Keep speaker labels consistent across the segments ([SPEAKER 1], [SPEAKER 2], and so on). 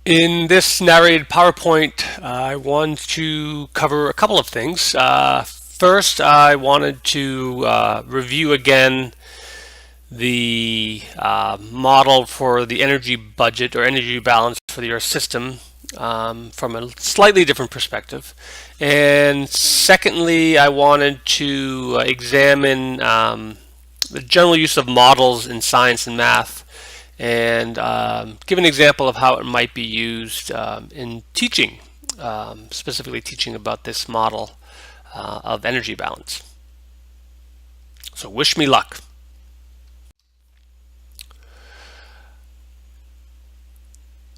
[SPEAKER 1] In this narrated PowerPoint, I want to cover a couple of things. First, I wanted to review again the model for the energy budget or energy balance for the Earth system from a slightly different perspective. And secondly, I wanted to examine the general use of models in science and math and give an example of how it might be used in teaching, specifically teaching about this model of energy balance. So wish me luck.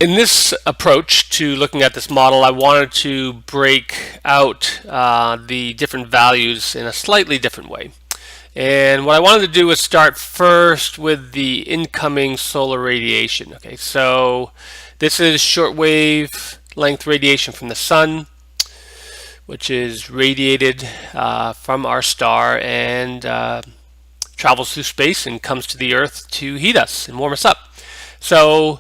[SPEAKER 1] In this approach to looking at this model, I wanted to break out the different values in a slightly different way. And what I wanted to do was start first with the incoming solar radiation. Okay, so this is shortwave length radiation from the sun, which is radiated from our star and travels through space and comes to the Earth to heat us and warm us up. So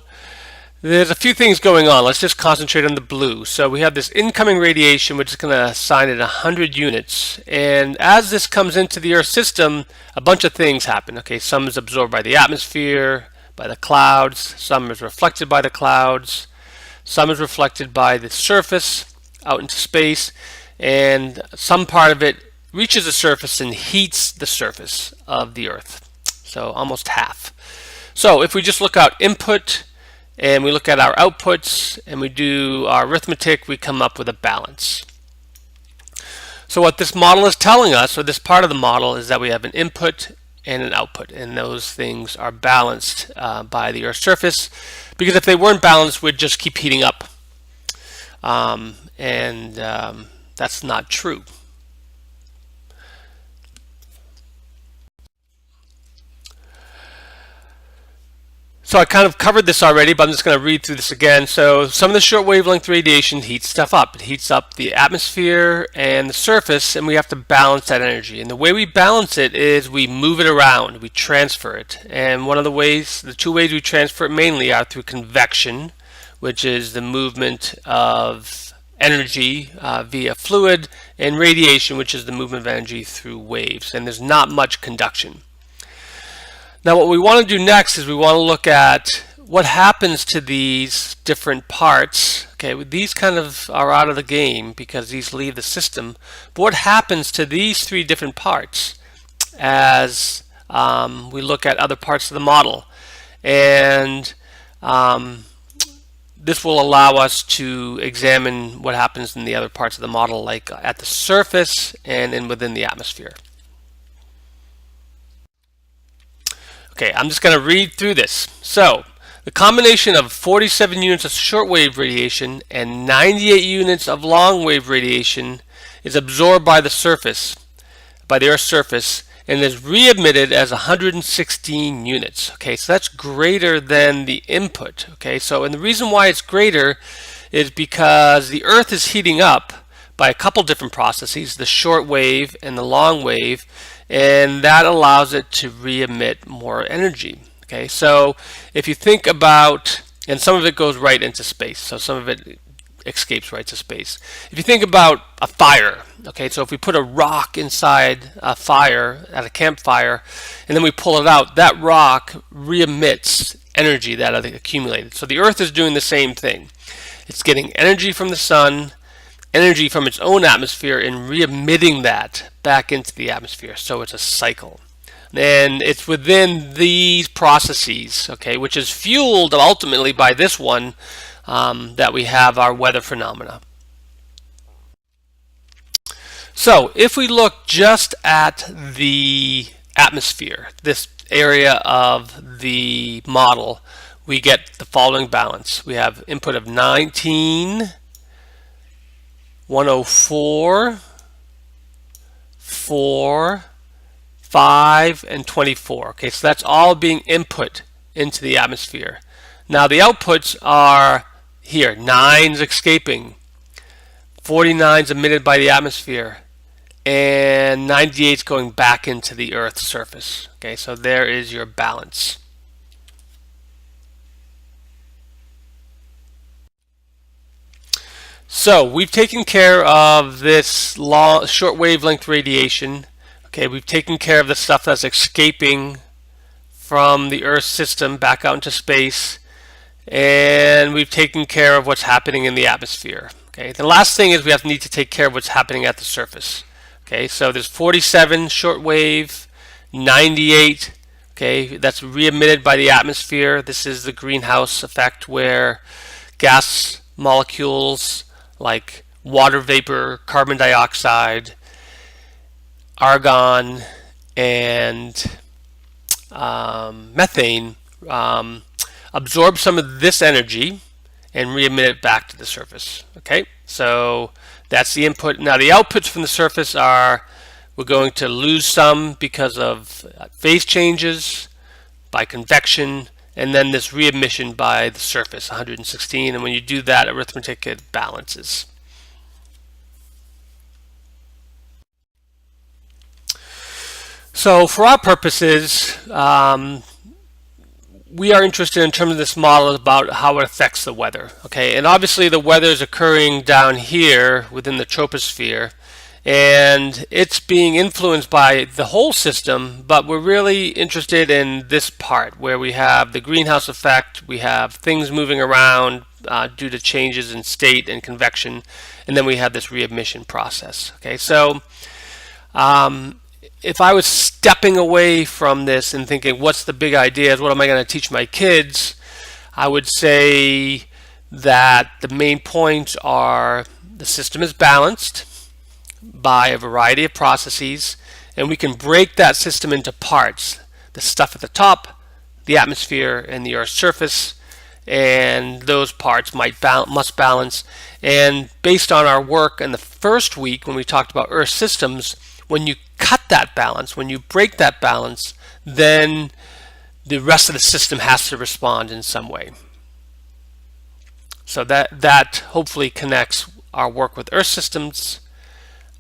[SPEAKER 1] there's a few things going on. Let's just concentrate on the blue. So we have this incoming radiation, which is going to assign it 100 units. And as this comes into the Earth system, a bunch of things happen. Okay, some is absorbed by the atmosphere, by the clouds. Some is reflected by the clouds. Some is reflected by the surface out into space. And some part of it reaches the surface and heats the surface of the Earth. So almost half. So if we just look at input, and we look at our outputs and we do our arithmetic, we come up with a balance. So what this model is telling us, or this part of the model, is that we have an input and an output, and those things are balanced by the Earth's surface, because if they weren't balanced, we'd just keep heating up. That's not true. So I kind of covered this already, but I'm just going to read through this again. So some of the short wavelength radiation heats stuff up. It heats up the atmosphere and the surface, and we have to balance that energy. And the way we balance it is we move it around, we transfer it. And one of the ways, the two ways we transfer it mainly are through convection, which is the movement of energy via fluid, and radiation, which is the movement of energy through waves. And there's not much conduction. Now what we want to do next is we want to look at what happens to these different parts. Okay, these kind of are out of the game because these leave the system. But what happens to these three different parts as we look at other parts of the model? And this will allow us to examine what happens in the other parts of the model, like at the surface and within the atmosphere. Okay, I'm just going to read through this. So, the combination of 47 units of shortwave radiation and 98 units of long-wave radiation is absorbed by the surface, by the Earth's surface, and is re-emitted as 116 units. Okay, so that's greater than the input. Okay, so and the reason why it's greater is because the Earth is heating up by a couple different processes, the short wave and the long wave, and that allows it to re-emit more energy. Okay, so if you think about, and some of it goes right into space, so some of it escapes right to space. If you think about a fire, okay, so if we put a rock inside a fire at a campfire and then we pull it out, that rock re-emits energy that had accumulated. So the Earth is doing the same thing. It's getting energy from the sun, energy from its own atmosphere, and re-emitting that back into the atmosphere. So it's a cycle. And it's within these processes, okay, which is fueled ultimately by this one, that we have our weather phenomena. So if we look just at the atmosphere, this area of the model, we get the following balance. We have input of 19, 104, 4, 5, and 24. Okay, so that's all being input into the atmosphere. Now the outputs are here. 9's escaping, 49's emitted by the atmosphere, and 98's going back into the Earth's surface. Okay, so there is your balance. So we've taken care of this long, short wavelength radiation. Okay, we've taken care of the stuff that's escaping from the Earth system back out into space, and we've taken care of what's happening in the atmosphere. Okay, the last thing is we need to take care of what's happening at the surface. Okay, so there's 47 shortwave, 98. Okay, that's re-emitted by the atmosphere. This is the greenhouse effect, where gas molecules like water vapor, carbon dioxide, argon, and methane absorb some of this energy and re-emit it back to the surface. Okay, so that's the input. Now the outputs from the surface are, we're going to lose some because of phase changes, by convection, and then this re-emission by the surface, 116. And when you do that arithmetic, it balances. So for our purposes, we are interested in terms of this model about how it affects the weather. Okay, and obviously the weather is occurring down here within the troposphere, and it's being influenced by the whole system, but we're really interested in this part where we have the greenhouse effect, we have things moving around due to changes in state and convection, and then we have this re-emission process. Okay, so if I was stepping away from this and thinking, what's the big ideas, what am I going to teach my kids, I would say that the main points are the system is balanced by a variety of processes, and we can break that system into parts. The stuff at the top, the atmosphere, and the Earth's surface, and those parts must balance. And based on our work in the first week when we talked about Earth systems, when you cut that balance, when you break that balance, then the rest of the system has to respond in some way. So that hopefully connects our work with Earth systems,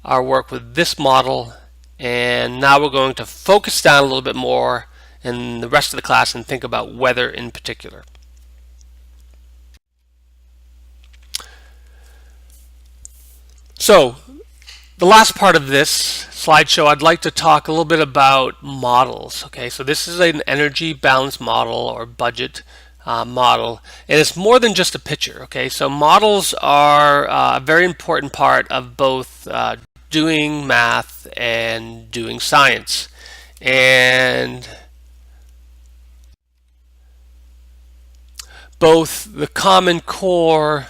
[SPEAKER 1] our work with this model, and now we're going to focus down a little bit more in the rest of the class and think about weather in particular. So the last part of this slideshow, I'd like to talk a little bit about models. Okay, so this is an energy balance model or budget model, and it's more than just a picture. Okay, so models are a very important part of both doing math and doing science. And both the Common Core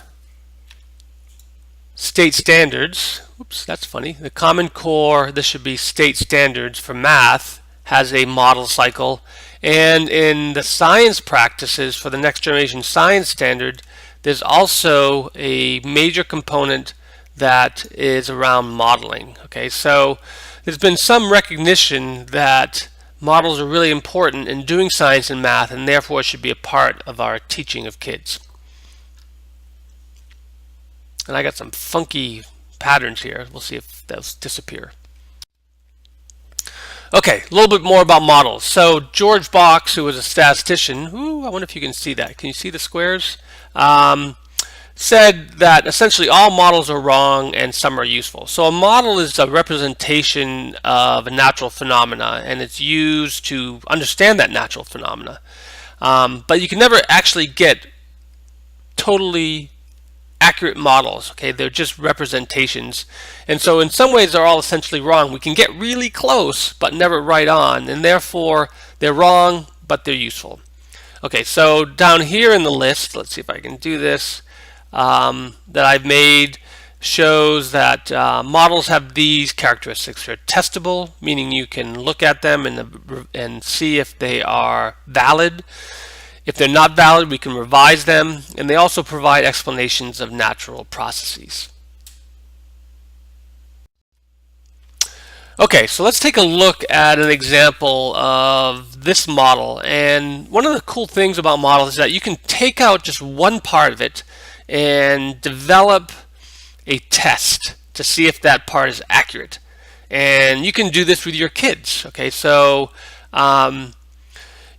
[SPEAKER 1] state standards, oops, that's funny, the Common Core, this should be state standards for math, has a model cycle, and in the science practices for the next generation science standard, there's also a major component that is around modeling. Okay, so there's been some recognition that models are really important in doing science and math, and therefore should be a part of our teaching of kids. And I got some funky patterns here. We'll see if those disappear. Okay, a little bit more about models. So George Box, who was a statistician, I wonder if you can see that. Can you see the squares? Said that essentially all models are wrong and some are useful. So a model is a representation of a natural phenomena, and it's used to understand that natural phenomena. But you can never actually get totally accurate models. Okay, they're just representations, and so in some ways they're all essentially wrong. We can get really close but never right on, and therefore they're wrong but they're useful. Okay, so down here in the list, let's see if I can do this, that I've made shows that models have these characteristics. They're testable, meaning you can look at them and see if they are valid. If they're not valid, we can revise them, and they also provide explanations of natural processes. Okay, so let's take a look at an example of this model. And one of the cool things about models is that you can take out just one part of it and develop a test to see if that part is accurate. And you can do this with your kids. Okay, so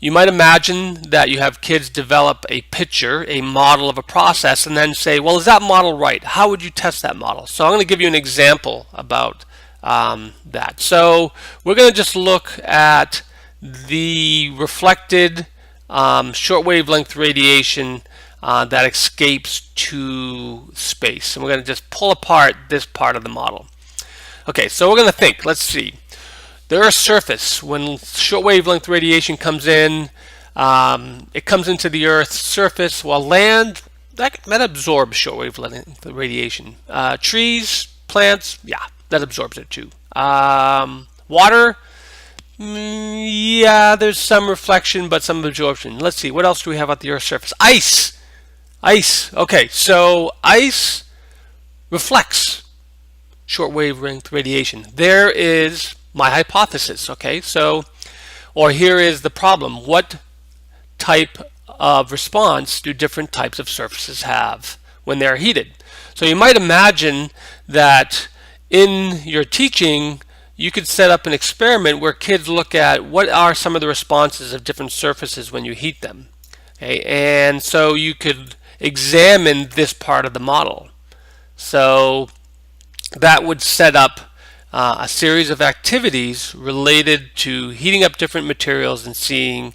[SPEAKER 1] you might imagine that you have kids develop a picture, a model of a process, and then say, well, is that model right? How would you test that model? So I'm going to give you an example about that. So we're going to just look at the reflected short wavelength radiation that escapes to space. And we're going to just pull apart this part of the model. Okay, so we're going to think. Let's see. The Earth's surface, when short wavelength radiation comes in, it comes into the Earth's surface, while land, that absorbs short wavelength radiation. Trees, plants, yeah, that absorbs it too. Water, yeah, there's some reflection, but some absorption. Let's see, what else do we have at the Earth's surface? Ice! Ice, okay, so ice reflects short wavelength radiation. There is my hypothesis, okay? So, or here is the problem. What type of response do different types of surfaces have when they're heated? So you might imagine that in your teaching, you could set up an experiment where kids look at what are some of the responses of different surfaces when you heat them. Okay? And so you could examine this part of the model. So that would set up a series of activities related to heating up different materials and seeing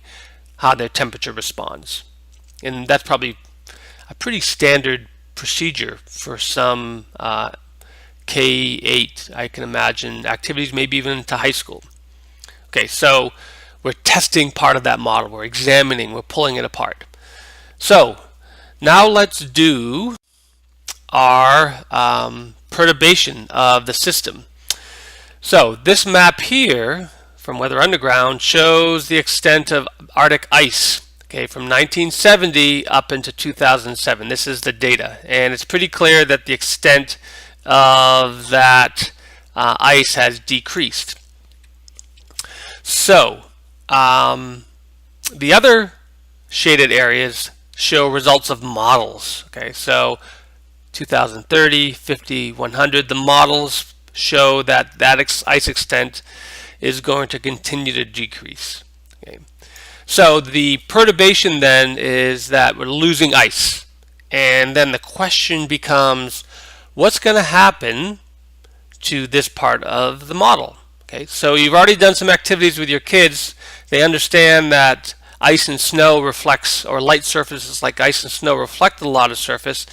[SPEAKER 1] how their temperature responds. And that's probably a pretty standard procedure for some K-8, I can imagine, activities, maybe even into high school. Okay, so we're testing part of that model, we're examining, we're pulling it apart. So now let's do our perturbation of the system. So this map here from Weather Underground shows the extent of Arctic ice, okay, from 1970 up into 2007. This is the data, and it's pretty clear that the extent of that ice has decreased. So the other shaded areas show results of models. Okay, so 2030, 50, 100, the models show that ice extent is going to continue to decrease. Okay. So the perturbation then is that we're losing ice. And then the question becomes, what's going to happen to this part of the model? Okay, so you've already done some activities with your kids. They understand that ice and snow reflects, or light surfaces like ice and snow reflect a lot of surface.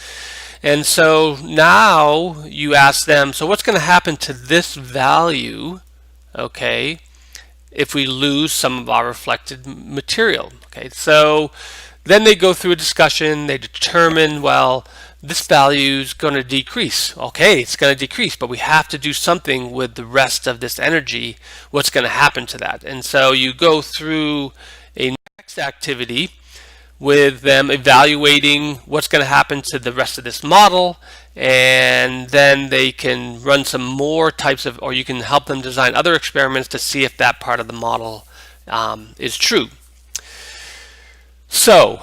[SPEAKER 1] And so now you ask them, so what's going to happen to this value, okay, if we lose some of our reflected material? Okay, so then they go through a discussion, they determine, well, this value is going to decrease. Okay, it's going to decrease, but we have to do something with the rest of this energy. What's going to happen to that? And so you go through a next activity with them evaluating what's going to happen to the rest of this model, and then they can run some more types of, or you can help them design other experiments to see if that part of the model is true. So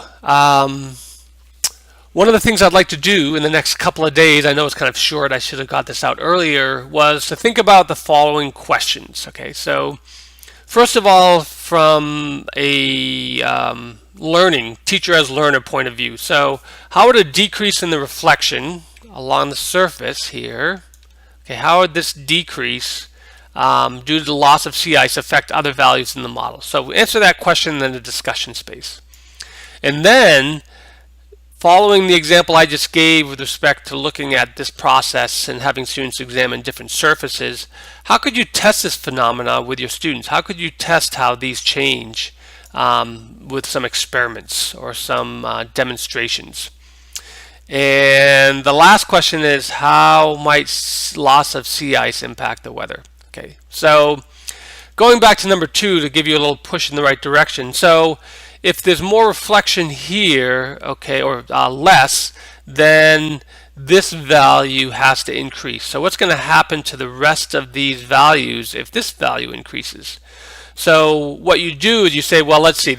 [SPEAKER 1] one of the things I'd like to do in the next couple of days, I know it's kind of short, I should have got this out earlier, was to think about the following questions. Okay, so first of all, from a teacher as learner point of view. So how would a decrease in the reflection along the surface here, okay, how would this decrease due to the loss of sea ice affect other values in the model? So answer that question in the discussion space. And then, following the example I just gave with respect to looking at this process and having students examine different surfaces, how could you test this phenomena with your students? How could you test how these change with some experiments or some demonstrations? And the last question is, how might loss of sea ice impact the weather? Okay, so going back to number 2 to give you a little push in the right direction. So if there's more reflection here, okay, or less, then this value has to increase. So what's going to happen to the rest of these values if this value increases? So what you do is you say, well, let's see,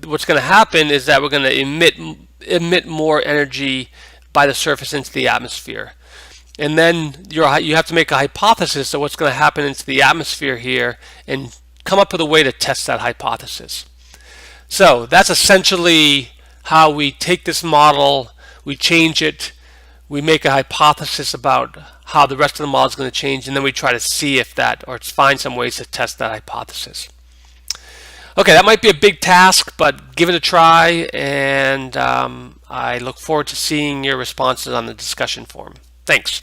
[SPEAKER 1] what's going to happen is that we're going to emit more energy by the surface into the atmosphere. And then you have to make a hypothesis of what's going to happen into the atmosphere here and come up with a way to test that hypothesis. So that's essentially how we take this model, we change it, we make a hypothesis about how the rest of the model is going to change, and then we try to see if that, or find some ways to test that hypothesis. Okay, that might be a big task, but give it a try, and I look forward to seeing your responses on the discussion forum. Thanks.